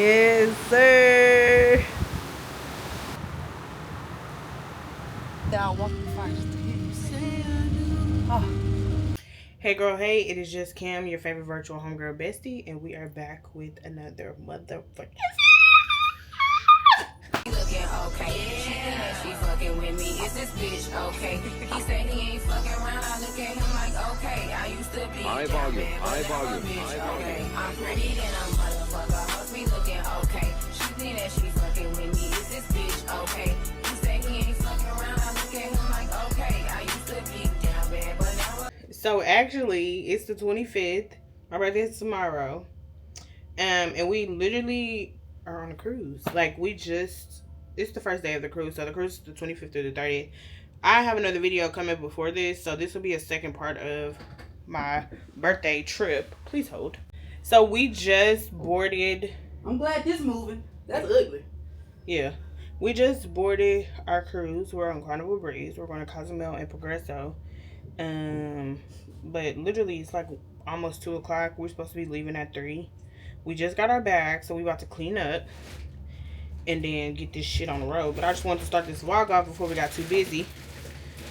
Yes, sir. I'll walk you first. Hey, girl. Hey, it is just Kim, your favorite virtual homegirl bestie, and we are back with another motherfucking. Looking okay. She think that she fucking with me. Is this bitch okay? He say he ain't fucking around. I look at him like okay. I used to be High down volume, bad, high but now a volume, bitch high volume. okay. I'm pretty than a motherfucker. Hoes me looking okay. She think that she fucking with me. Is this bitch okay? He say he ain't fucking around. I look at him like okay. I used to be down bad, but now So actually, it's the 25th. My birthday is tomorrow. And we literally are on a cruise. Like it's the first day of the cruise. So the cruise is the 25th to the 30th. I have another video coming before this, so this will be a second part of my birthday trip. Please hold. So we just boarded. I'm glad this moving. That's ugly. Yeah, we just boarded our cruise. We're on Carnival Breeze. We're going to Cozumel and Progreso. But literally it's like almost 2 o'clock. We're supposed to be leaving at 3. We just got our bags, so we about to clean up and then get this shit on the road. But I just wanted to start this vlog off before we got too busy.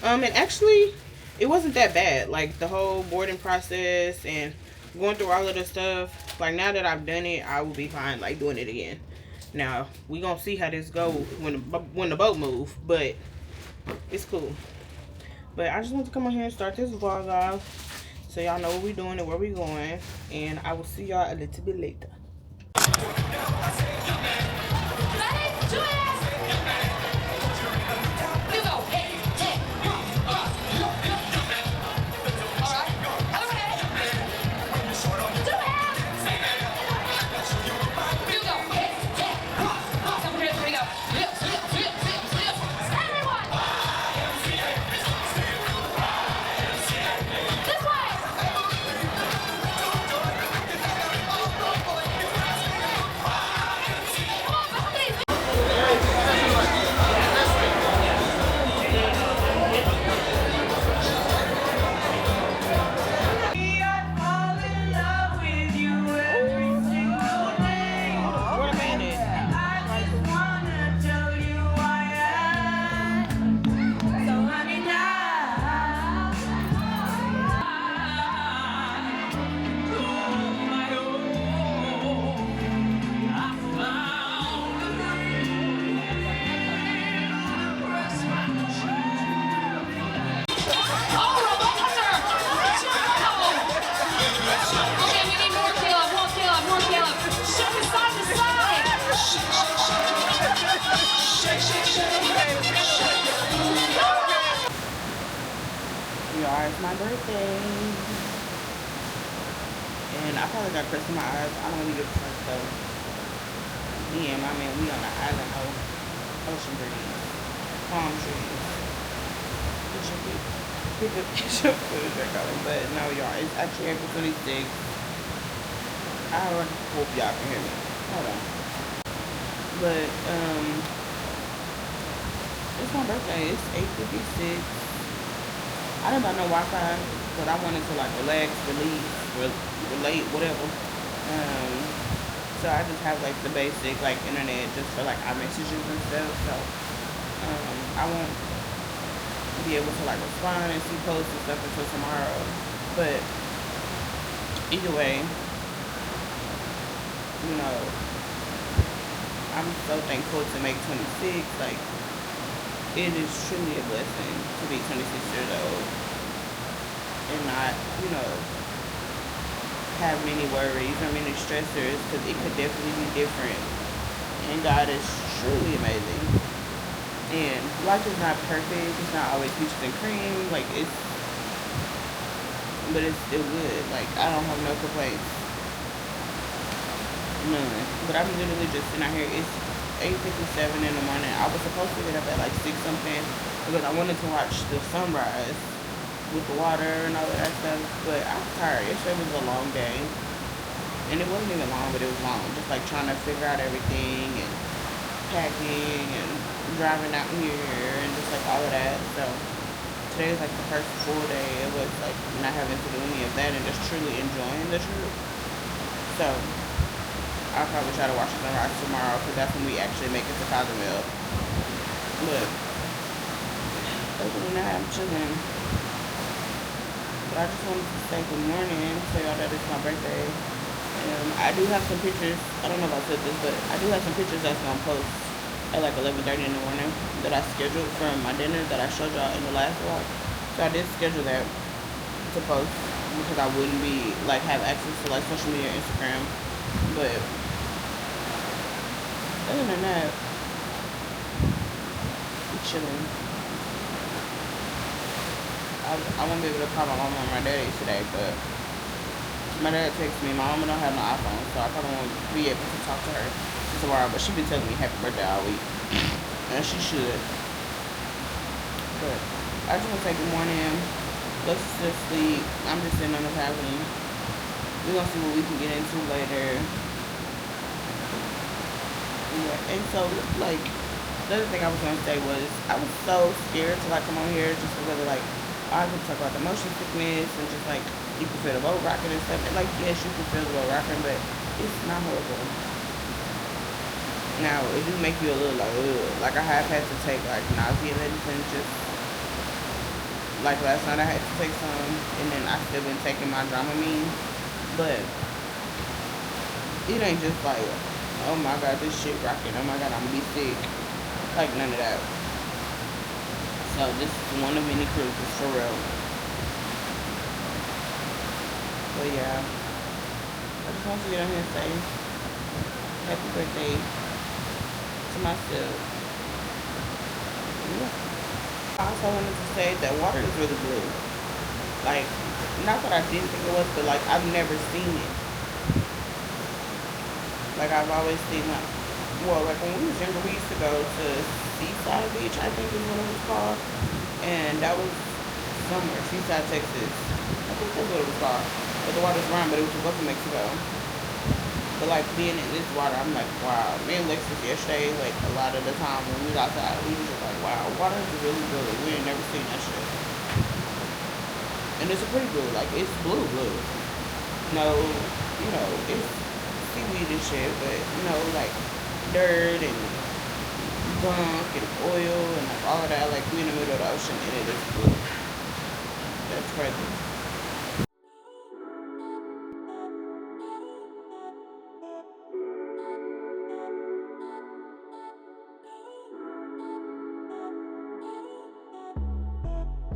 And actually, it wasn't that bad. Like the whole boarding process and going through all of the stuff. Like now that I've done it, I will be fine. Like doing it again. Now we gonna see how this go when the boat move, but it's cool. But I just want to come on here and start this vlog off so y'all know what we doing and where we going. And I will see y'all a little bit later. Y'all, it's my birthday. And I probably got crust in my eyes. I don't really give a fuck though. Me and my man, we on the island of ocean breeze, palm trees. It's your food, but no, y'all, it's actually April 26th. I hope y'all can hear me. Hold on. But, it's my birthday. It's 8:56. I didn't buy no Wi-Fi, but I wanted to like relax, relate, whatever. So I just have like the basic like internet just for like our messages and stuff. So I won't be able to like respond and see posts and stuff until tomorrow. But either way, you know, I'm so thankful to make 26. Like, it is truly a blessing to be 26 years old and not, you know, have many worries or many stressors, because it could definitely be different. And God is truly amazing. And life is not perfect. It's not always peaches and cream. Like, but it's still good. Like, I don't have no complaints. None. But I'm literally just sitting out here. It's 8:57 in the morning. I was supposed to get up at like 6 something because I wanted to watch the sunrise with the water and all of that stuff. But I'm tired. Yesterday was a long day. And it wasn't even long, but it was long. Just like trying to figure out everything and packing and driving out here and just like all of that. So today is like the first full day. It was like not having to do any of that and just truly enjoying the trip. So I I'll probably try to watch sunrise tomorrow because that's when we actually make it to Cozumel. But other than that, I'm chilling. But I just wanted to say good morning, tell y'all that it's my birthday. I do have some pictures. I don't know if I said this, but I do have some pictures that's gonna post at like 11:30 in the morning that I scheduled from my dinner that I showed y'all in the last vlog. So I did schedule that to post because I wouldn't be like have access to like social media, Instagram. But other than that, I'm chilling. I won't be able to call my mama and my daddy today, but my dad texted me. My mama don't have no iPhone, so I probably won't be able to talk to her tomorrow. But she been telling me happy birthday all week, and she should. But I just want to say good morning. Let's just sleep. I'm just sitting on the balcony. We're gonna see what we can get into later. Yeah, and so like the other thing I was gonna say was I was so scared to like come on here just because of like I could talk about the motion sickness and just like you can feel the boat rocking and stuff. And like yes, you can feel the boat rocking, but it's not horrible. Now it do make you a little like ugh. Like I have had to take like nausea medicine just like last night I had to take some, and then I still been taking my Dramamine, but it ain't just like oh my god this shit rocking. Oh my god I'm gonna be sick. Like none of that. So this is one of many cruises for real. But yeah, I just want to get on here and say happy birthday to myself. Yeah. I also wanted to say that water is really blue. Like, not that I didn't think it was, but like I've never seen it. Like I've always seen like, well, like when we was younger, we used to go to Seaside Beach, I think is what it was called, and that was somewhere, Seaside, Texas. I think that's what it was called. But the water's brown, but it was in Gulf of Mexico. But like being in this water, I'm like, wow. Me and Lexus yesterday, like a lot of the time when we was outside, we was just like, wow, water is really blue. We ain't never seen that shit. And it's a pretty blue, like it's blue. No, you know, it's seaweed and shit, but you know, like dirt and gunk and oil and like all of that, like we in the middle of the ocean and it is blue. That's crazy.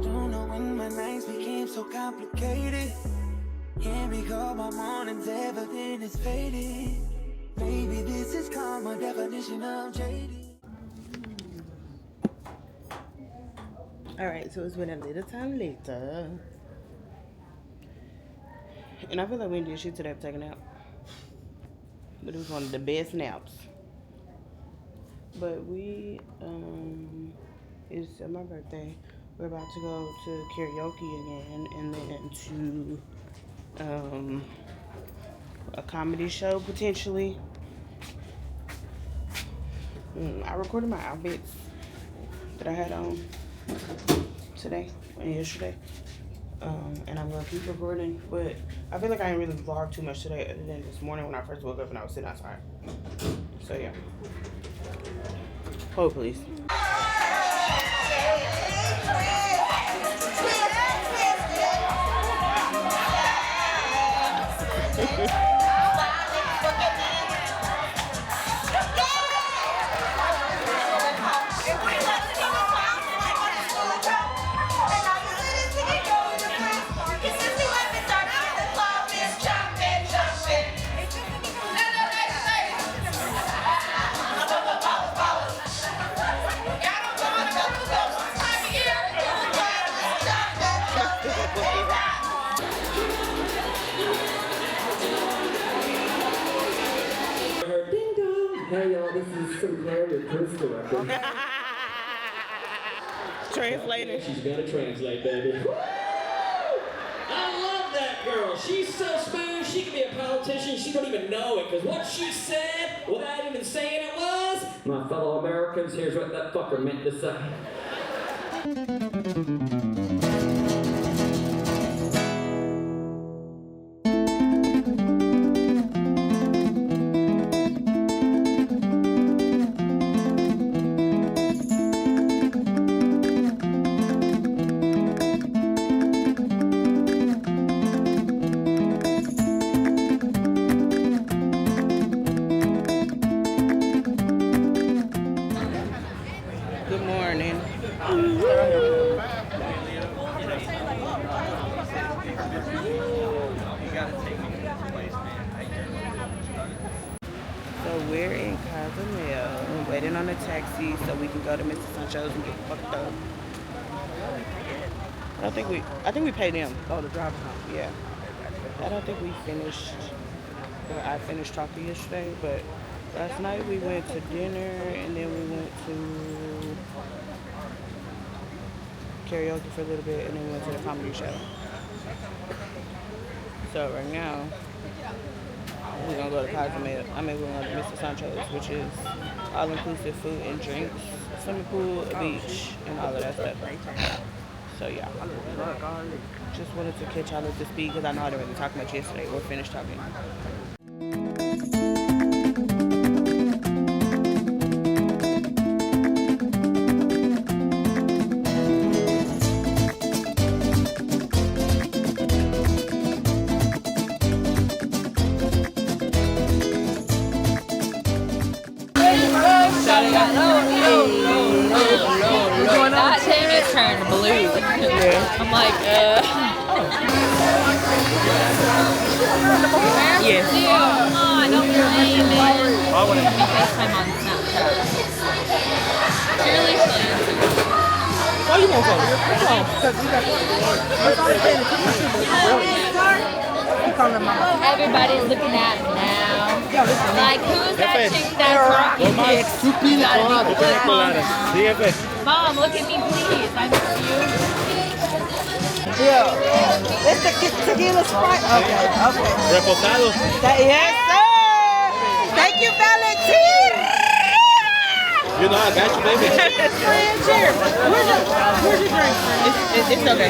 Don't know when my nights became so complicated. Can't recall my mornings, everything is faded. Maybe this is called my definition of jaded. Alright, so it's been a little time later. And I feel like we didn't do shit today, taking out. But it was one of the best naps. But it's my birthday. We're about to go to karaoke again and then to a comedy show potentially. I recorded my outfits that I had on today and yesterday. And I'm gonna keep recording, but I feel like I ain't really vlogged too much today other than this morning when I first woke up and I was sitting outside. So yeah. Hold please. Hey y'all, this is Sinclair, your cruise director. Translator. She's gotta translate, baby. Woo! I love that girl. She's so smooth. She could be a politician. She don't even know it, because what she said, without even saying it was, my fellow Americans, here's what that fucker meant to say. here in Cozumel, waiting on a taxi so we can go to Mr. Sancho's and get fucked up. I think we paid them. Oh, the driver's house. Yeah. I don't think we finished. I finished talking yesterday, but last night we went to dinner and then we went to karaoke for a little bit and then we went to the comedy show. So right now we're gonna go to Cozumel. We're gonna go to Mr. Sancho's, which is all-inclusive food and drinks, swimming pool, a beach, and all of that stuff. So yeah, just wanted to catch y'all up to speed because I know I didn't really talk much yesterday or finish talking. That thing is turned blue. I'm like, Yes. Come on, don't blame me. Let me FaceTime on Snapchat. Seriously. Why you want something? Everybody's looking at me now. Like, who's that chick that's rocking kicks? You gotta be quick, Mom, look at me, please. I miss you. Yeah. It's the tequila Sprite. Okay. Reposado. Yes, sir. Thank you, Valentine. You know I got you, baby. Cheers. Where's your drink? It's okay.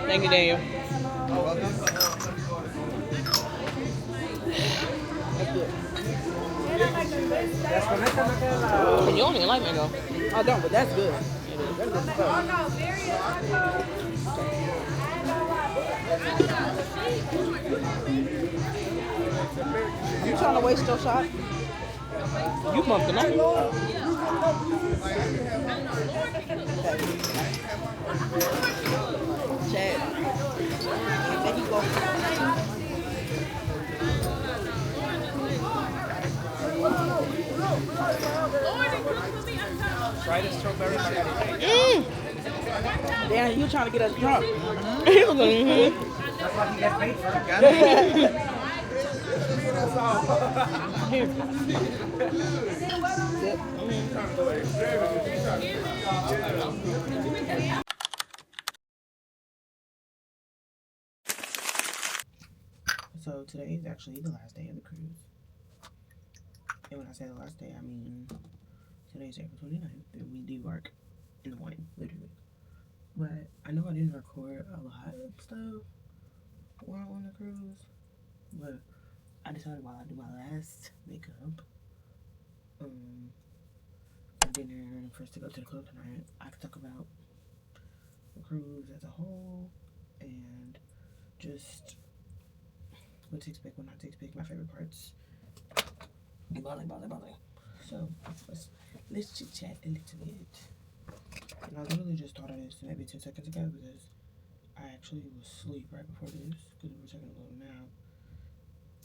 Thank you, Daniel. You don't even like mango. I don't, but that's good. You trying to waste your shot? You bumped the night. Chad. There you go. Try the strawberry margarita. Damn, you trying to get us drunk. He was like, That's what you get paid for. So today is actually the last day of the cruise. And when I say the last day, I mean today's April 29th and we debark in the morning, literally. But I know I didn't record a lot of stuff while on the cruise, but I decided while I do my last makeup, for dinner and for us to go to the club tonight, I could talk about the cruise as a whole and just what to expect, what not to expect, my favorite parts. Blah. So let's chit chat a little bit. And I literally just thought of this maybe 10 seconds ago because I actually was asleep right before this because we were taking a little nap.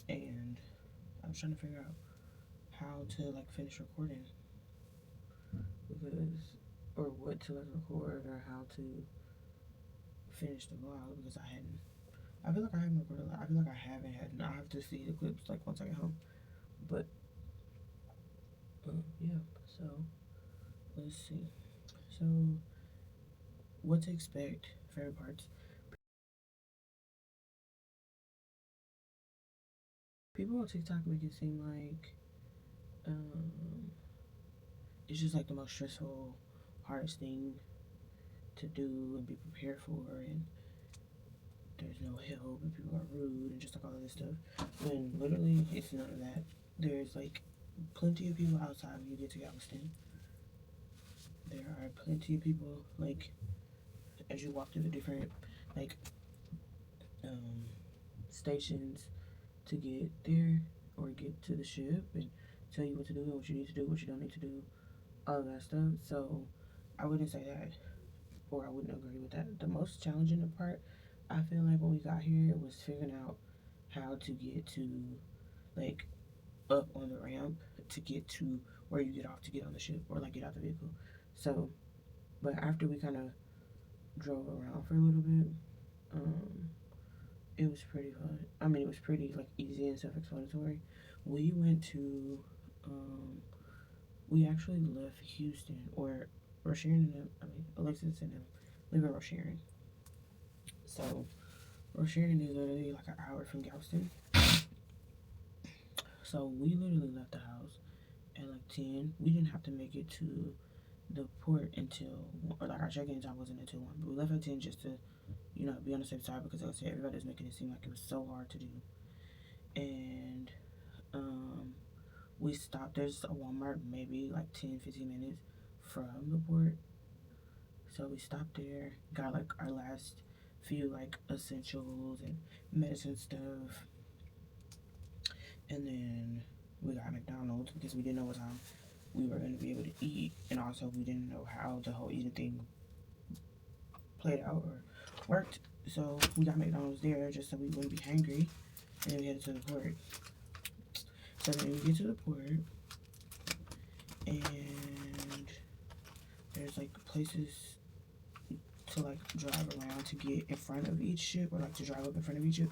And I was trying to figure out how to like finish recording because, or what to like record or how to finish the vlog because I hadn't I feel like I haven't recorded a lot. I feel like I haven't had, and I have to see the clips like once I get home. But yeah. So let's see. So what to expect? Favorite parts. People on TikTok make it seem like um, it's just like the most stressful, hardest thing to do and be prepared for, and there's no help, and people are rude, and just like all of this stuff. When literally, it's none of that. There's like plenty of people outside when you get to Galveston. There are plenty of people like as you walk through the different like um, stations to get there or get to the ship and tell you what to do and what you need to do, what you don't need to do, all of that stuff. So I wouldn't say that, or I wouldn't agree with that. The most challenging part, I feel like when we got here, was figuring out how to get to like up on the ramp to get to where you get off to get on the ship or like get out the vehicle. So, but after we kind of drove around for a little bit, um, it was pretty fun. I mean, it was pretty like easy and self-explanatory. We went to, we actually left Houston, or Rosharon and them. I mean, Alexis and them live in Rosharon. So Rosharon is literally like an hour from Galveston. So we literally left the house at like 10. We didn't have to make it to the port until, or like our check-in time wasn't until 1. But we left at 10 just to, you know, be on the safe side because like I said, everybody was making it seem like it was so hard to do. And we stopped. There's a Walmart maybe like 10-15 minutes from the port. So we stopped there, got like our last few like essentials and medicine stuff. And then we got McDonald's because we didn't know what time we were going to be able to eat. And also we didn't know how the whole eating thing played out or worked. So we got McDonald's there just so we wouldn't be hungry. And then we headed to the port. So then we get to the port, and there's like places to like drive around to get in front of each ship, or like to drive up in front of each ship.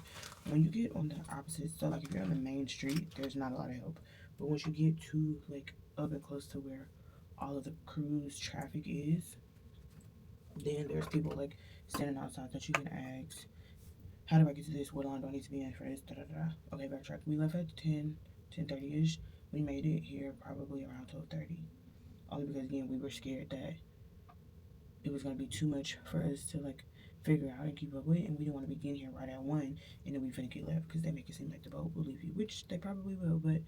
When you get on the opposite, so like if you're on the main street, there's not a lot of help. But once you get to like up and close to where all of the cruise traffic is, then there's people like standing outside that you can ask, how do I get to this? What line do I need to be in for this? Da da da. Okay, backtrack. We left at 10:30 ish. We made it here probably around 12:30. Only because again we were scared that it was gonna be too much for us to like figure out and keep up with, and we didn't want to be getting here right at 1 and then we finna get left because they make it seem like the boat will leave you, which they probably will, but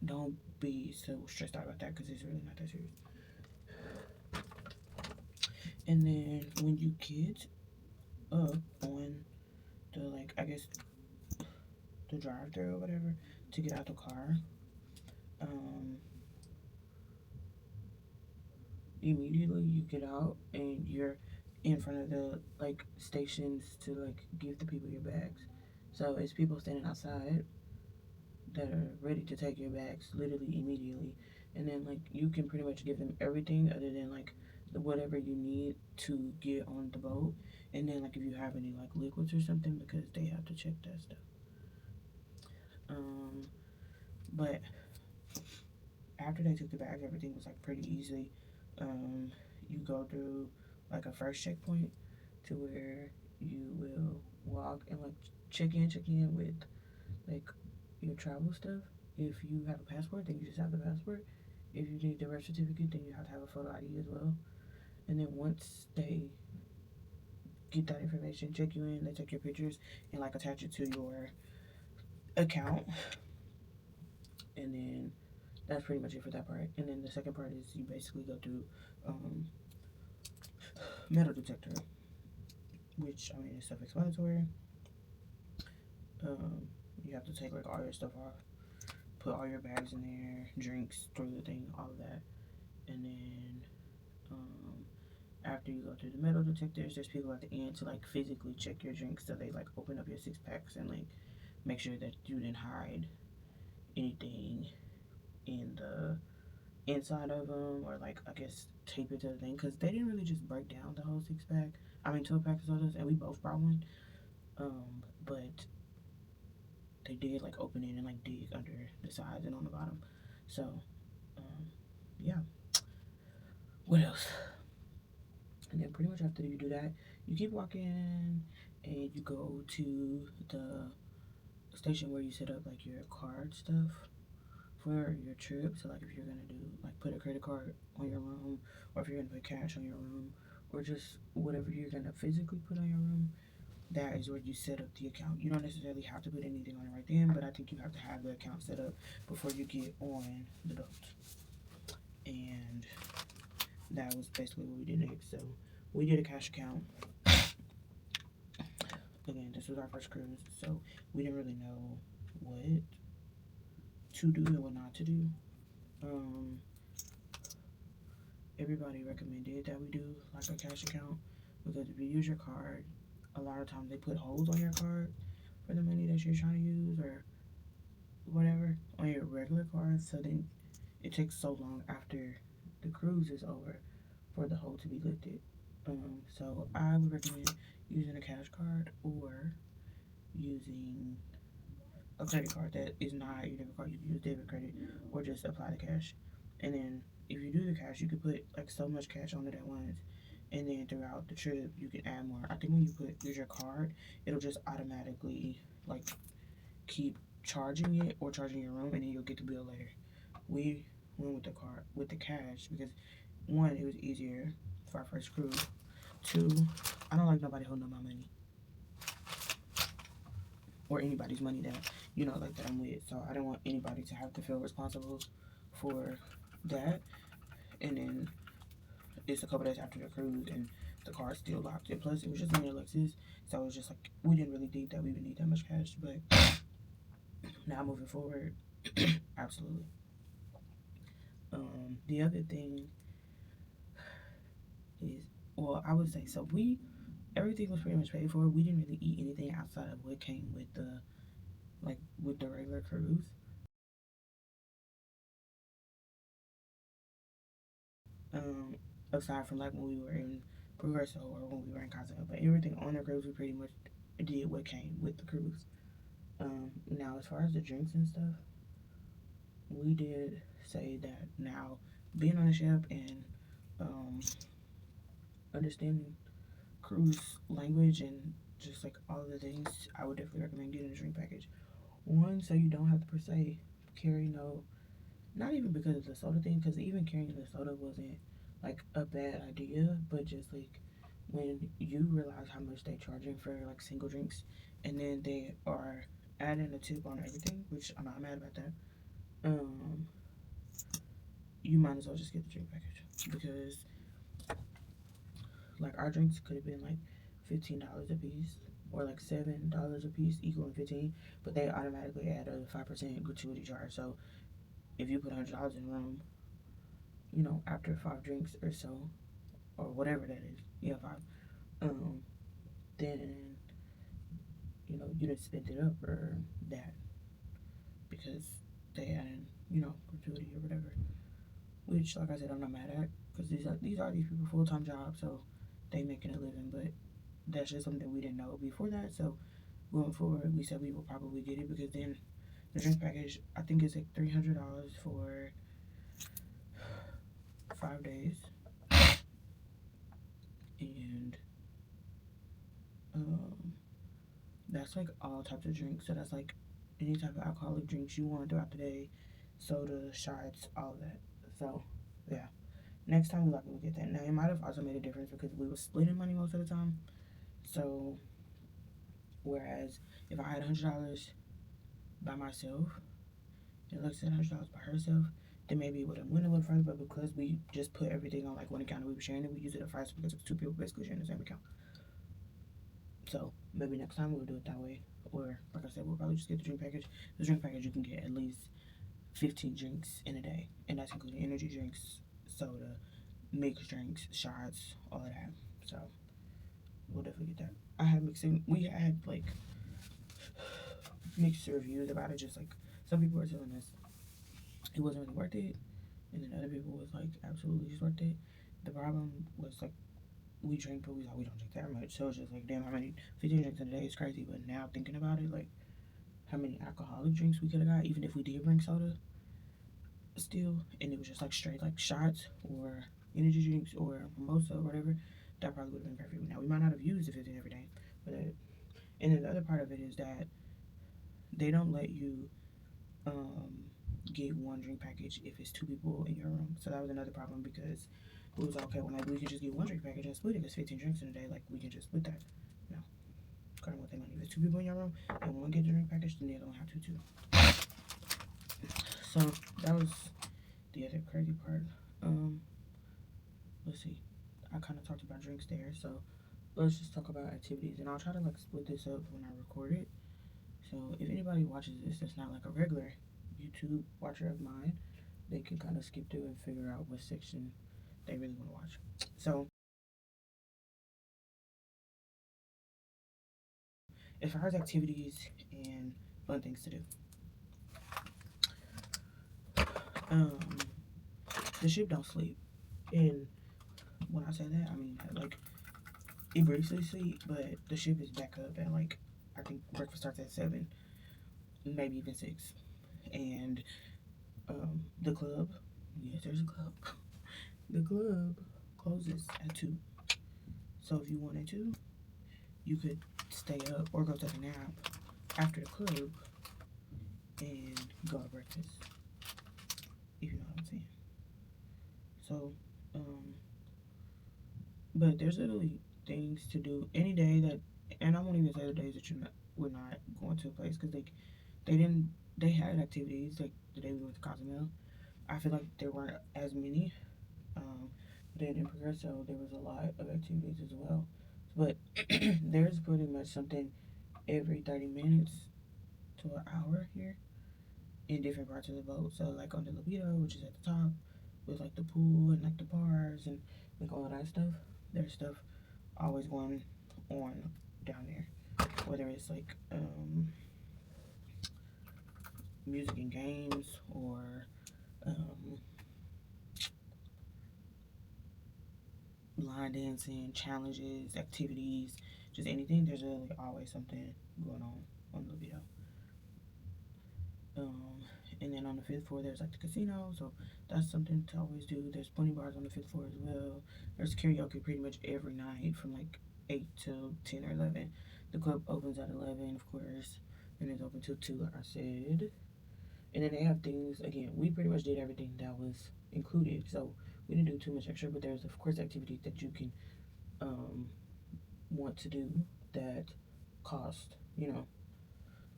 don't be so stressed out about that because it's really not that serious. And then when you get up on the like I guess the drive through or whatever to get out the car, immediately you get out and you're in front of the like stations to like give the people your bags. So it's people standing outside that are ready to take your bags literally immediately, and then like you can pretty much give them everything other than like whatever you need to get on the boat, and then like if you have any like liquids or something because they have to check that stuff. But after they took the bags, everything was like pretty easy. You go through like a first checkpoint to where you will walk and like check in with like your travel stuff. If you have a passport, then you just have the passport. If you need the birth certificate, then you have to have a photo ID as well. And then once they get that information, check you in, they take your pictures and like attach it to your account. And then that's pretty much it for that part. And then the second part is you basically go through metal detector, which I mean is self-explanatory. You have to take like all your stuff off, put all your bags in there, drinks, toilet thing, all of that, and then after you go through the metal detectors, there's people at the end to like physically check your drinks, so they like open up your 6-packs and like make sure that you didn't hide anything in the inside of them, or like I guess tape it to the thing, because they didn't really just break down the whole 6-pack. I mean 12-pack of sodas, and we both brought one. But they did like open it and like dig under the sides and on the bottom. So, yeah. What else? And then pretty much after you do that, you keep walking and you go to the station where you set up like your card stuff for your trip. So like if you're gonna do like put a credit card on your room, or if you're gonna put cash on your room, or just whatever you're gonna physically put on your room, that is where you set up the account. You don't necessarily have to put anything on it right then, but I think you have to have the account set up before you get on the boat. And that was basically what we did next. So we did a cash account. Again, this was our first cruise, so we didn't really know what to do and what not to do. Everybody recommended that we do like a cash account, because if you use your card, a lot of times they put holes on your card for the money that you're trying to use or whatever on your regular card. So then it takes so long after the cruise is over for the hole to be lifted. So I would recommend using a cash card or using a credit card that is not your debit card. You can use debit, credit, or just apply the cash. And then if you do the cash, you can put like so much cash on it at once, and then throughout the trip you can add more. I think when you use your card, it'll just automatically like keep charging it or charging your room, and then you'll get the bill later. We went with the card with the cash because one, it was easier for our first cruise. Two, I don't like nobody holding up my money or anybody's money that like that I'm with. So I don't want anybody to have to feel responsible for that. And then it's a couple days after the cruise and the car's still locked. And plus, it was just me and Alexis, so it was just like we didn't really think that we would need that much cash. But now moving forward, absolutely. The other thing is, well, I would say so. Everything was pretty much paid for. We didn't really eat anything outside of what came with the regular cruise. Um, Aside from like when we were in Progreso or when we were in Cozumel, but everything on the cruise we pretty much did what came with the cruise. Now as far as the drinks and stuff, we did say that now being on a ship and um, understanding cruise language and just like all of the things, I would definitely recommend getting a drink package. One, so you don't have to per se carry no, not even because of the soda thing, because even carrying the soda wasn't like a bad idea, but just like when you realize how much they charging for like single drinks, and then they are adding a tip on everything, which I'm not mad about that. You might as well just get the drink package, because like our drinks could have been like $15 a piece, or like $7 a piece, equaling 15, but they automatically add a 5% gratuity charge. So if you put $100 in a room, after 5 drinks or so, or whatever that is, yeah, 5, then you didn't spend it up for that, because they added gratuity or whatever. Which, like I said, I'm not mad at, because these people full-time jobs, so they making a living. But that's just something we didn't know before that. So going forward, we said we will probably get it, because then the drink package, I think, is like $300 for 5 days, and that's like all types of drinks. So that's like any type of alcoholic drinks you want throughout the day, soda, shots, all of that. So yeah, next time we likely will get that. Now it might have also made a difference because we were splitting money most of the time. So whereas if I had $100 by myself and Alexa had $100 by herself, then maybe it would have went a little further. But because we just put everything on like one account and we were sharing it, we used it at first because it was two people basically sharing the same account. So maybe next time we'll do it that way. Or like I said, we'll probably just get the drink package. The drink package, you can get at least 15 drinks in a day, and that's including energy drinks, soda, mixed drinks, shots, all of that. So we'll definitely get that. We had like mixed reviews about it. Just like some people were telling us it wasn't really worth it, and then other people was like absolutely it's worth it. The problem was like we drink, but we don't drink that much. So it's just like, damn, how many 15 drinks in a day is crazy. But now thinking about it, like how many alcoholic drinks we could have got, even if we did bring soda still, and it was just like straight like shots or energy drinks or mimosa or whatever, that probably would have been perfect. Now we might not have used the 15 every day, but and then the other part of it is that they don't let you get one drink package if it's 2 people in your room. So that was another problem because it was okay. Well, like we can just get one drink package and split it. It's 15 drinks in a day. Like we can just split that. No, kind of what they money. If it's 2 people in your room and one get the drink package, then the other one have to too. So that was the other crazy part. Let's see. I kind of talked about drinks there, so let's just talk about activities, and I'll try to like split this up when I record it. So if anybody watches this that's not like a regular YouTube watcher of mine, they can kind of skip through and figure out what section they really want to watch. So as far as activities and fun things to do, the ship don't sleep. And when I say that, I mean like it briefly sleep, but the ship is back up at like I think breakfast starts at 7, maybe even 6, and the club, yes, there's a club. The club closes at 2. So if you wanted to, you could stay up or go take a nap after the club and go to breakfast. If you know what I'm saying. So, but there's literally things to do any day that, and I won't even say the days that we're not going to a place because they had activities like the day we went to Cozumel. I feel like there weren't as many. Then in Progreso, there was a lot of activities as well. But there's pretty much something every 30 minutes to an hour here in different parts of the boat. So like on the libido, which is at the top, with like the pool and like the bars and like all of that stuff. There's stuff always going on down there. Whether it's like music and games or line dancing, challenges, activities, just anything. There's really always something going on the libido. And then on the 5th floor, there's like the casino, so that's something to always do. There's plenty bars on the 5th floor as well. There's karaoke pretty much every night from like 8 till 10 or 11. The club opens at 11, of course, and it's open till 2, like I said. And then they have things, again, we pretty much did everything that was included, so we didn't do too much extra, but there's, of course, activities that you can want to do that cost,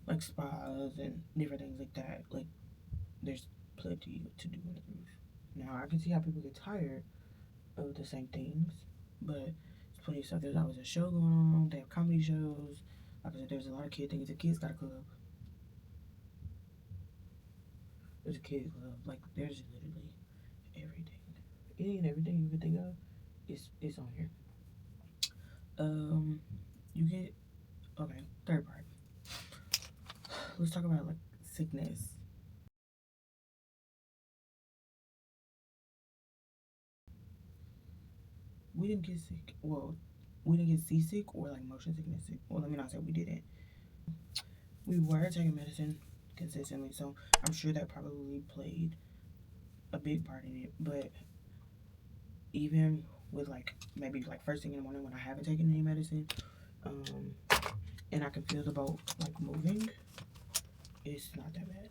like spas and different things like that. Like, there's plenty to do on the cruise. Now, I can see how people get tired of the same things, but there's plenty of stuff. There's always a show going on. They have comedy shows. Like I said, there's a lot of kid things. The kids got a club. There's a kid club. Like, there's literally everything. Any and everything you can think of is on here. You get, okay, third part. Let's talk about, like, sickness. We didn't get sick. Well, we didn't get seasick or, like, motion sickness sick. Well, let me not say we didn't. We were taking medicine consistently, so I'm sure that probably played a big part in it. But even with like maybe like first thing in the morning when I haven't taken any medicine, and I can feel the boat like moving, it's not that bad.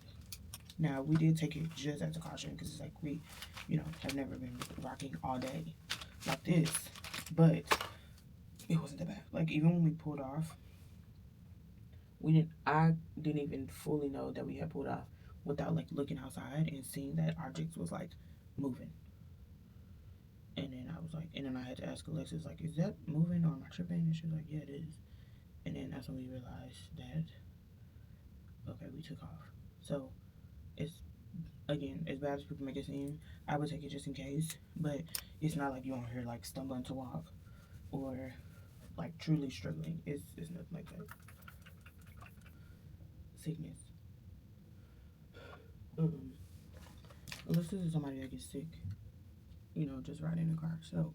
Now we did take it just as a caution because it's like we, have never been rocking all day like this, but it wasn't that bad. Like even when we pulled off, I didn't even fully know that we had pulled off without like looking outside and seeing that objects was like moving. And then I was like, and then I had to ask Alexis, like, is that moving or am I tripping? And she was like, yeah, it is. And then that's when we realized that, okay, we took off. So it's, again, as bad as people make it seem, I would take it just in case. But it's not like you're on here like stumbling to walk or like truly struggling. It's nothing like that. Sickness. Unless this is somebody that gets sick, just riding in a car. So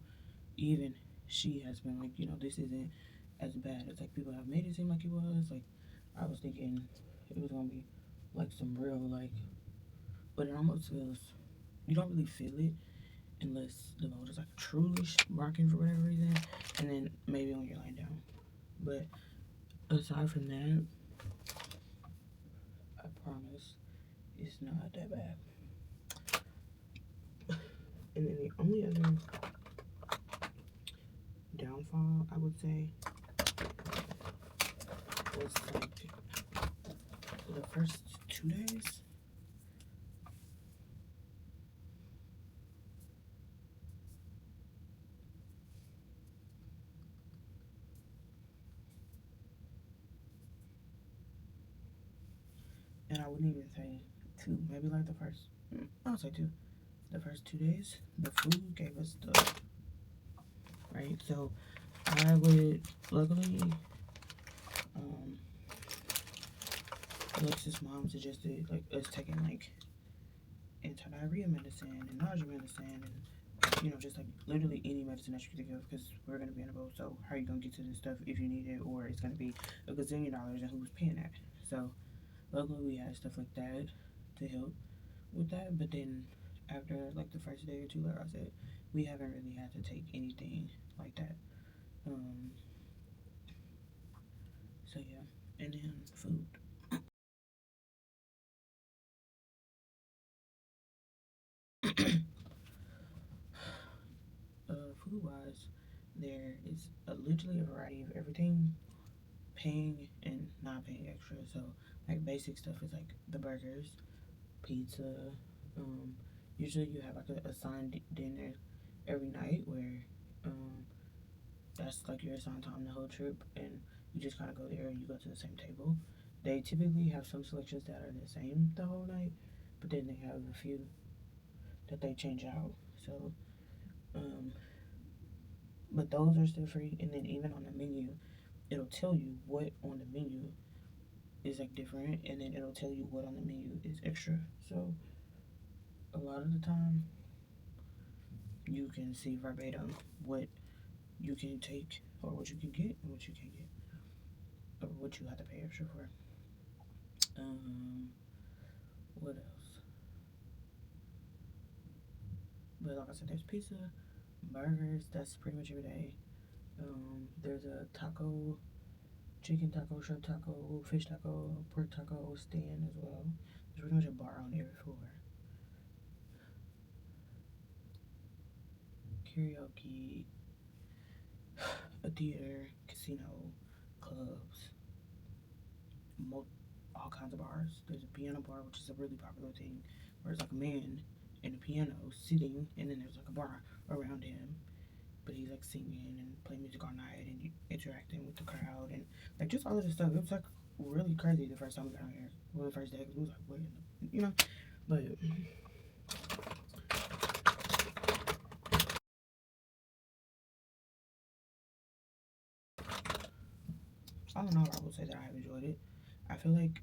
even she has been like, this isn't as bad as like people have made it seem like it was. Like I was thinking it was gonna be like some real like, but it almost feels, you don't really feel it unless the load is like truly rocking for whatever reason, and then maybe when you're lying down. But aside from that, I promise it's not that bad. And then the only other downfall I would say was like the first 2 days. And I wouldn't even say two, maybe like the first, I would say two. The first 2 days, the food gave us the, right? So I would, luckily, um, Alexis' mom suggested like us taking like anti-diarrhea medicine and nausea medicine and just like literally any medicine that you can think of because we're gonna be in a boat. So how are you gonna get to this stuff if you need it, or it's gonna be a gazillion dollars and who's paying that? So luckily we had stuff like that to help with that. But then after like the first day or two, like I said, we haven't really had to take anything like that. Um, so yeah, and then food. Food wise, there is literally a variety of everything, paying and not paying extra. So like basic stuff is like the burgers, pizza. Um, Usually you have like a assigned dinner every night where um, that's like your assigned time the whole trip, and you just kind of go there and you go to the same table. They typically have some selections that are the same the whole night, but then they have a few that they change out. So, um, but those are still free, and then even on the menu, it'll tell you what on the menu is like different, and then it'll tell you what on the menu is extra. So a lot of the time, you can see verbatim what you can take or what you can get and what you can't get or what you have to pay extra for. What else? But like I said, there's pizza, burgers. That's pretty much every day. There's a taco, chicken taco, shrimp taco, fish taco, pork taco stand as well. There's pretty much a bar on every floor. Karaoke, a theater, casino, clubs, all kinds of bars. There's a piano bar, which is a really popular thing, where it's like a man and a piano sitting, and then there's like a bar around him, but he's like singing and playing music all night and interacting with the crowd and like just all of this stuff. It was like really crazy the first time we got out here. Well, the first day, because we was like, what, but I don't know. I would say that I have enjoyed it. I feel like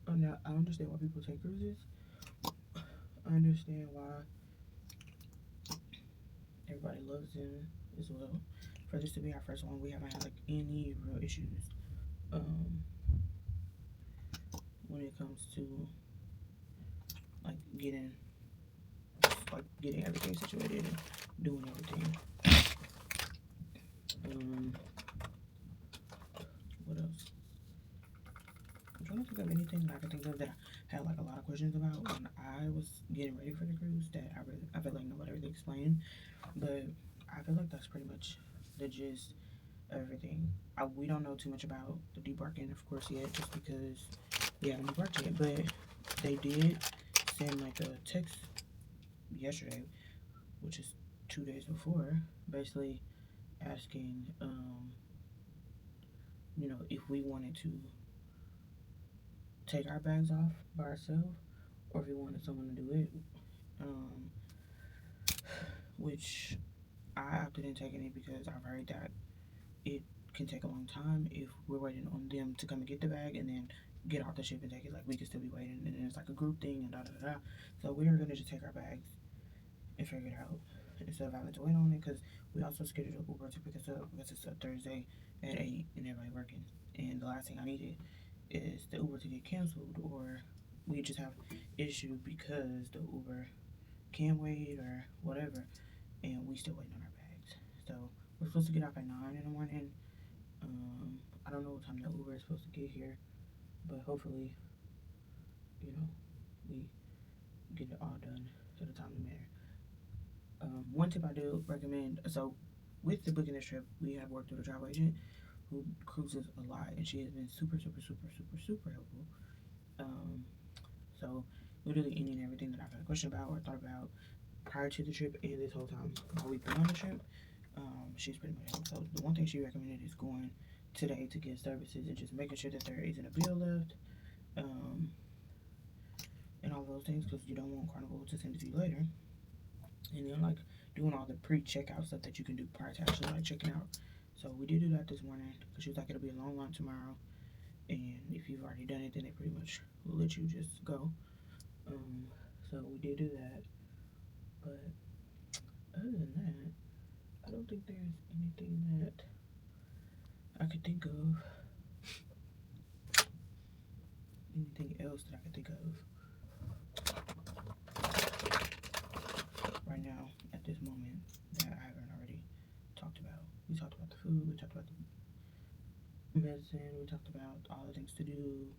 I understand why people take cruises. I understand why everybody loves them as well. For this to be our first one, we haven't had like any real issues when it comes to like getting everything situated and doing everything. What else? I'm trying to think of anything that I can think of that I had like a lot of questions about when I was getting ready for the cruise that I felt like nobody really explained. But I feel like that's pretty much the gist of everything. We don't know too much about the debarking, of course, yet, just because we haven't debarked yet. But they did send like a text yesterday, which is 2 days before, basically asking, if we wanted to take our bags off by ourselves or if we wanted someone to do it. Which I opted in taking it because I've heard that it can take a long time if we're waiting on them to come and get the bag and then get off the ship and take it. Like we could still be waiting, and then it's like a group thing and da da da. So we are gonna just take our bags and figure it out. instead of having to wait on it, because we also scheduled an Uber to pick us up because it's a Thursday at 8 and everybody working. And the last thing I needed is the Uber to get canceled, or we just have issue because the Uber can't wait or whatever, and we still waiting on our bags. So we're supposed to get off at 9 in the morning. I don't know what time the Uber is supposed to get here, but hopefully, you know, we get it all done at a timely manner. One tip I do recommend, so with the booking this trip, we have worked with a travel agent who cruises a lot, and she has been super, super, super, super, super helpful. So literally any and everything that I've had a question about or thought about prior to the trip and this whole time while we've been on the trip, she's pretty much helped. So the one thing she recommended is going today to get services and just making sure that there isn't a bill left, and all those things, because you don't want Carnival to send it to you later. And then like doing all the pre-checkout stuff that you can do prior to actually like checking out. So we did do that this morning because she was like, it'll be a long line tomorrow, and if you've already done it, then they pretty much will let you just go. So we did do that, but other than that, I don't think there's anything that I could think of. Anything else that I could think of right now at this moment that I haven't already talked about. We talked about the food, we talked about the medicine, we talked about all the things to do.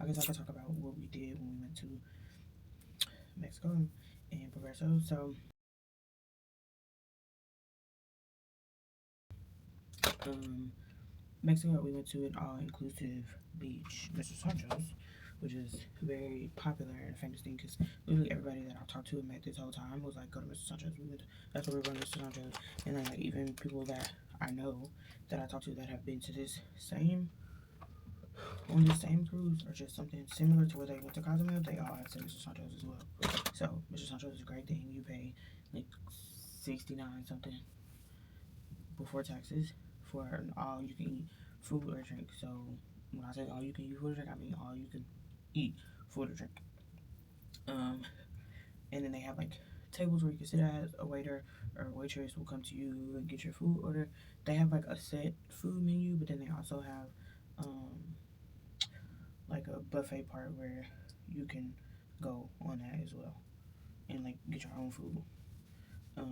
I guess I could talk about what we did when we went to Mexico and Progreso. So, Mexico, we went to an all-inclusive beach, Mr. Sancho's, which is very popular and famous thing because literally everybody that I've talked to and met this whole time was like, go to Mr. Sancho's. That's where we're going to Mr. Sancho's. And then like even people that I know that I talked to that have been to this same on the same cruise or just something similar to where they went to Cozumel, they all have said Mr. Sancho's as well. So Mr. Sancho's is a great thing. You pay like 69 something before taxes for an all you can eat food or drink. So when I say all you can eat food or drink, I mean all you can eat food or drink. And then they have like tables where you can sit as a waiter or a waitress will come to you and get your food order. They have like a set food menu, but then they also have like a buffet part where you can go on that as well and like get your own food. What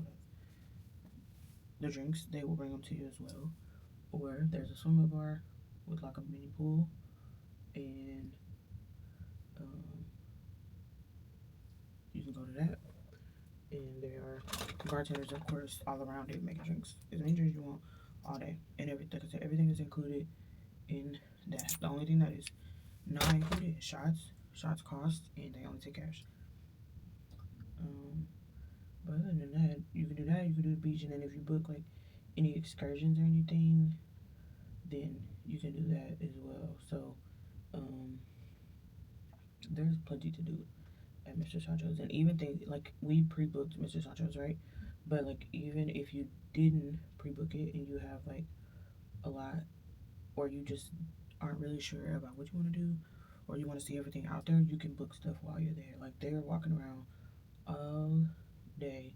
else? The drinks, they will bring them to you as well. Or there's a swimming bar with like a mini pool, and you can go to that. And there are bartenders, of course, all around it making drinks, as many drinks you want all day, and everything. Like I said, everything is included in that. The only thing that is not included is shots. Shots cost, and they only take cash. But other than that, you can do that. You can do the beach, and then if you book like any excursions or anything, then you can do that as well. So there's plenty to do at Mr. Sancho's, and even things like we pre-booked Mr. Sancho's, right? But like even if you didn't pre-book it and you have like a lot, or you just aren't really sure about what you want to do, or you want to see everything out there, you can book stuff while you're there. Like they're walking around all day,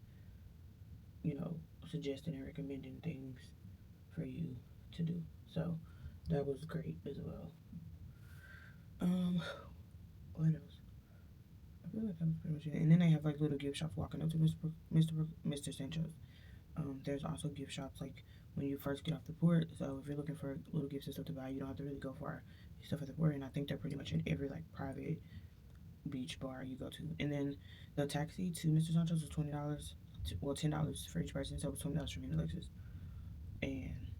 you know, suggesting and recommending things for you to do. So that was great as well. What else? I feel like that was pretty much it. And then they have like little gift shops walking up to Mr. Sancho's. There's also gift shops like when you first get off the port. So if you're looking for little gifts and stuff to buy, you don't have to really go far. Stuff at the port, and I think they're pretty much in every like private beach bar you go to. And then the taxi to Mr. Sancho's was $20. Well, $10 for each person, so it was $20 for me and Alexis. And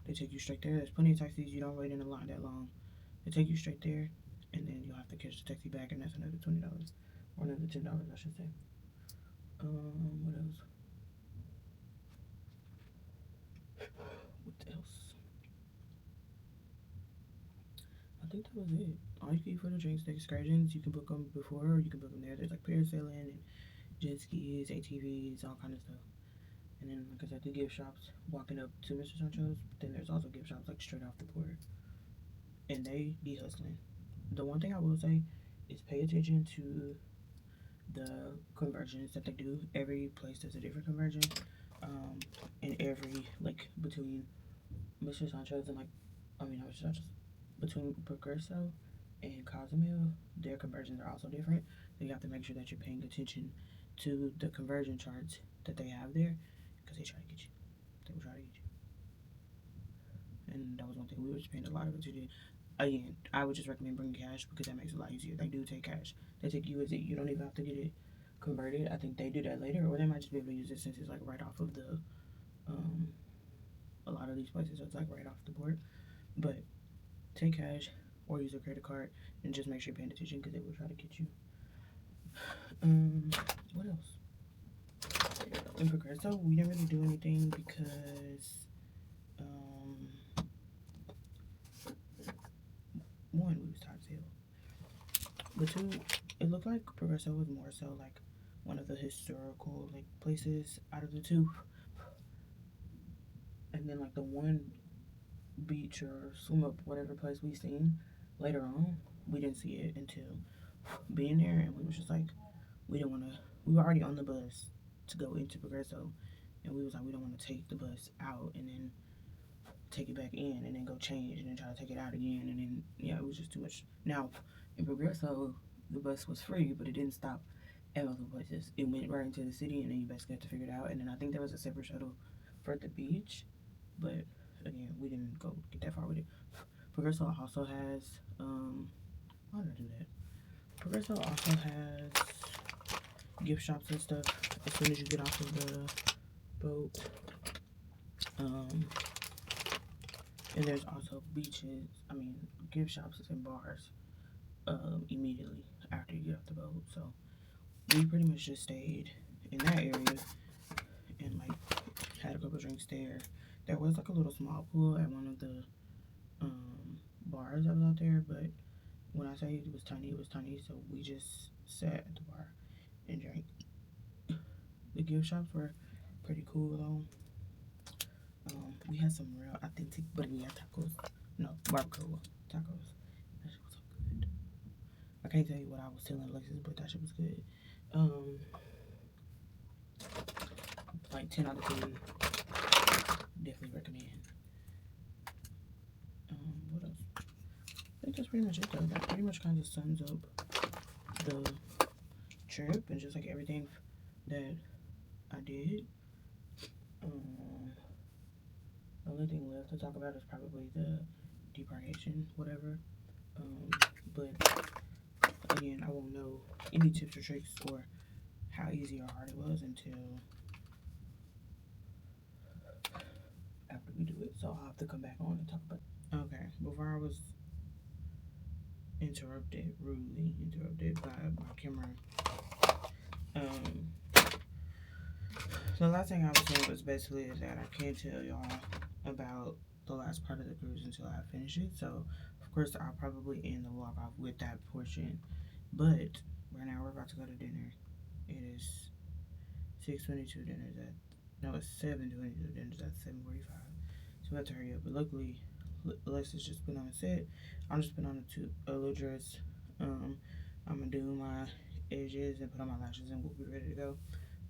they take you straight there. There's plenty of taxis. You don't wait in the line that long. They take you straight there, and then you'll have to catch the taxi back, and that's another $20 or another $10, I should say. What else? What else? I think that was it. All you can eat for the drinks, the excursions, you can book them before, or you can book them there. There's like parasailing and jet skis, ATVs, all kind of stuff. And then, like I said, the gift shops walking up to Mr. Sancho's. Then there's also gift shops like straight off the port, and they be hustling. The one thing I will say is pay attention to the conversions that they do. Every place does a different conversion. And every, like, between Mr. Sancho's and, like, I mean, not Mr. Sancho's, between Progreso and Cozumel, their conversions are also different. So you have to make sure that you're paying attention to the conversion charts that they have there, because they try to get you. They will try to get you. And that was one thing we were spending a lot of it to do. Again, I would just recommend bringing cash because that makes it a lot easier. They do take cash. They take USD. You don't even have to get it converted. I think they do that later, or they might just be able to use it since it's like right off of the a lot of these places, so it's like right off the board. But take cash or use a credit card and just make sure you're paying attention because they will try to get you. What else? In Progreso, we didn't really do anything because one, we was tired as hell. But two, it looked like Progreso was more so like one of the historical like places out of the two. And then like the one beach or swim up whatever place we seen later on, we didn't see it until being there, and we was just like, we didn't want to. We were already on the bus to go into Progreso, and we was like, we don't want to take the bus out and then take it back in and then go change and then try to take it out again, and then yeah, it was just too much. Now in Progreso, the bus was free, but it didn't stop at multiple places. It went right into the city, and then you basically had to figure it out. And then I think there was a separate shuttle for the beach, but again, we didn't go get that far with it. Progreso also has why did I do that? Progreso also has gift shops and stuff as soon as you get off of the boat. And there's also beaches, gift shops and bars immediately after you get off the boat. So we pretty much just stayed in that area and like had a couple drinks there. There was like a little small pool at one of the bars that was out there, but when I say it was tiny, it was tiny. So we just sat at the bar and drank. The gift shops were pretty cool though. We had some real authentic burrilla tacos. No, barbacoa tacos. That shit was so good. I can't tell you what I was telling Alexis, but that shit was good. Like 10 out of 10. Definitely recommend. What else? I think that's pretty much it though. That pretty much kind of sums up the trip and just like everything that I did. The only thing left to talk about is probably the debarkation, whatever. But again, I won't know any tips or tricks or how easy or hard it was until after we do it. So I'll have to come back on and talk about it. Okay, before I was rudely interrupted by my camera. The last thing I was saying was basically that I can't tell y'all about the last part of the cruise until I finish it. So, of course, I'll probably end the vlog off with that portion. But right now we're about to go to dinner. It is 6:22. Dinner's at it's 7:22. Dinner's at 7:45. So we have to hurry up. But luckily, Alexis just put on a set. I'm just putting on a little dress. I'm gonna do my edges and put on my lashes, and we'll be ready to go.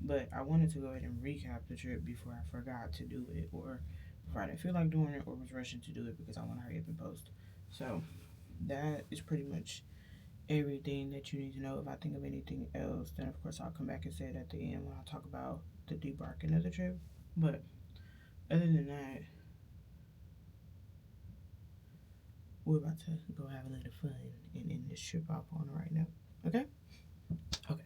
But I wanted to go ahead and recap the trip before I forgot to do it, or if I didn't feel like doing it, or was rushing to do it because I want to hurry up and post. So that is pretty much everything that you need to know. If I think of anything else, then of course I'll come back and say it at the end when I talk about the debarking of the trip. But other than that, we're about to go have a little fun and end this trip off on the right note. Okay? Okay.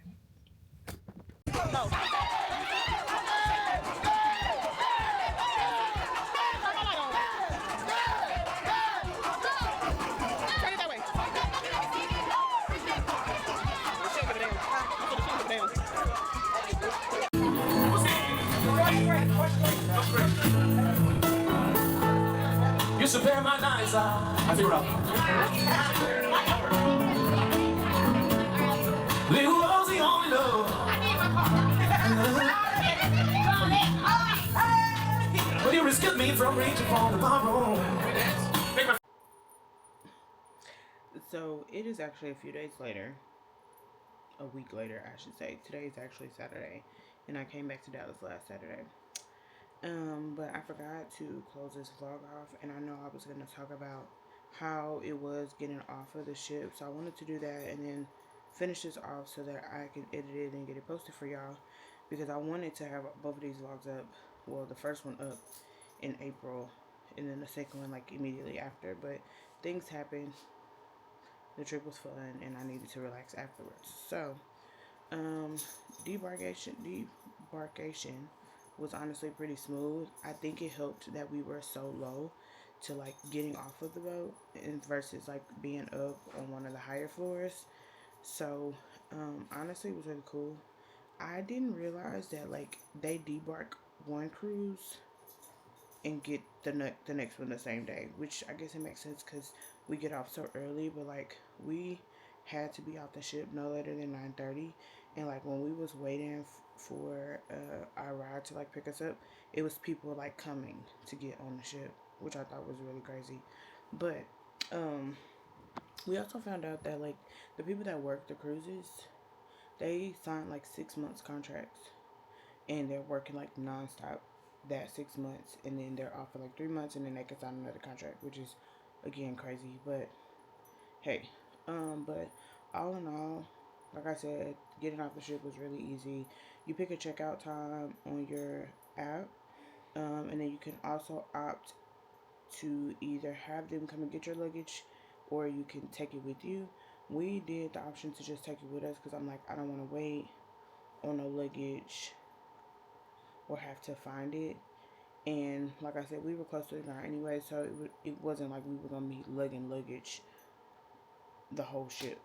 Used to pay my nights I feel rough. It was the only love. But you rescued me from reaching for tomorrow. So it is actually a few days later, a week later, I should say. Today is actually Saturday, and I came back to Dallas last Saturday. But I forgot to close this vlog off, and I know I was gonna talk about how it was getting off of the ship. So I wanted to do that and then finish this off so that I can edit it and get it posted for y'all, because I wanted to have both of these vlogs up. Well, the first one up in April, and then the second one like immediately after. But things happened. The trip was fun, and I needed to relax afterwards. So, debarkation was honestly pretty smooth. I think it helped that we were so low to like getting off of the boat, and versus like being up on one of the higher floors. So, honestly, it was really cool. I didn't realize that like they debark one cruise and get the next one the same day, which I guess it makes sense because we get off so early. But like we had to be off the ship no later than 9:30, and like when we was waiting for our ride to like pick us up, it was people like coming to get on the ship, which I thought was really crazy. But we also found out that like the people that work the cruises, they sign like 6 months contracts, and they're working like nonstop that 6 months, and then they're off for like 3 months, and then they can sign another contract, which is again crazy. But hey, but all in all, like I said, getting off the ship was really easy. You pick a checkout time on your app, and then you can also opt to either have them come and get your luggage, or you can take it with you. We did the option to just take it with us because I'm like, I don't want to wait on no luggage or have to find it. And like I said, we were close to the ground anyway, so it wasn't like we were gonna be lugging luggage the whole ship.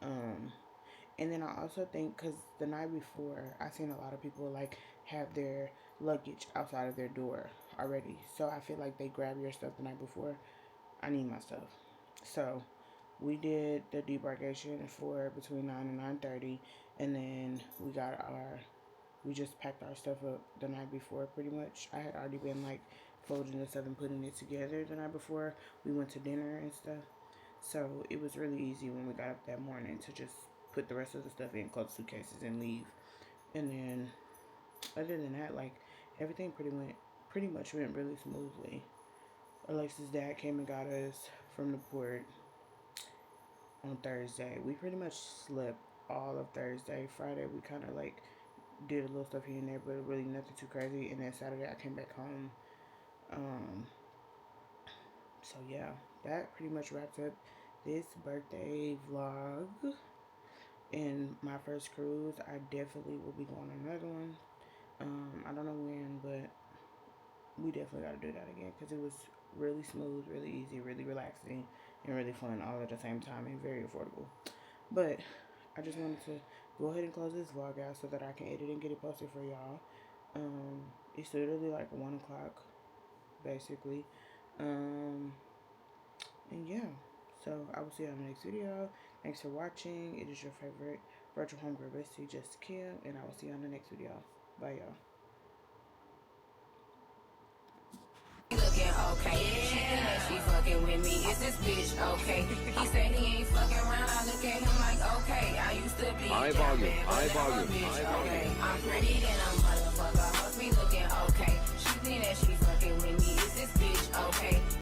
And then I also think because the night before, I seen a lot of people like have their luggage outside of their door already, so I feel like they grab your stuff the night before. I need my stuff. So we did the debarkation for between 9 and 9:30, and then we just packed our stuff up the night before pretty much. I had already been like folding the stuff and putting it together the night before we went to dinner and stuff. So it was really easy when we got up that morning to just put the rest of the stuff in, close suitcases, and leave. And then other than that, like everything pretty much went really smoothly. Alexa's dad came and got us from the port on Thursday. We pretty much slept all of Thursday. Friday we kind of like did a little stuff here and there, but really nothing too crazy. And then Saturday I came back home. So yeah, that pretty much wraps up this birthday vlog and my first cruise. I definitely will be going on another one. I don't know when, but we definitely got to do that again because it was really smooth, really easy, really relaxing, and really fun all at the same time, and very affordable. But I just wanted to go ahead and close this vlog out so that I can edit and get it posted for y'all. It's literally like 1 o'clock basically. And yeah, so I will see you on the next video. Thanks for watching. It is your favorite virtual homegirl bestie, Just Kim, and I will see you on the next video. Bye, y'all. Looking okay. She think that she fucking with me. Is this bitch okay? He said he ain't fucking around. I look at him like okay. I used to be high down volume, bad, but high now I'm a volume, bitch, high volume. okay. I'm pretty damn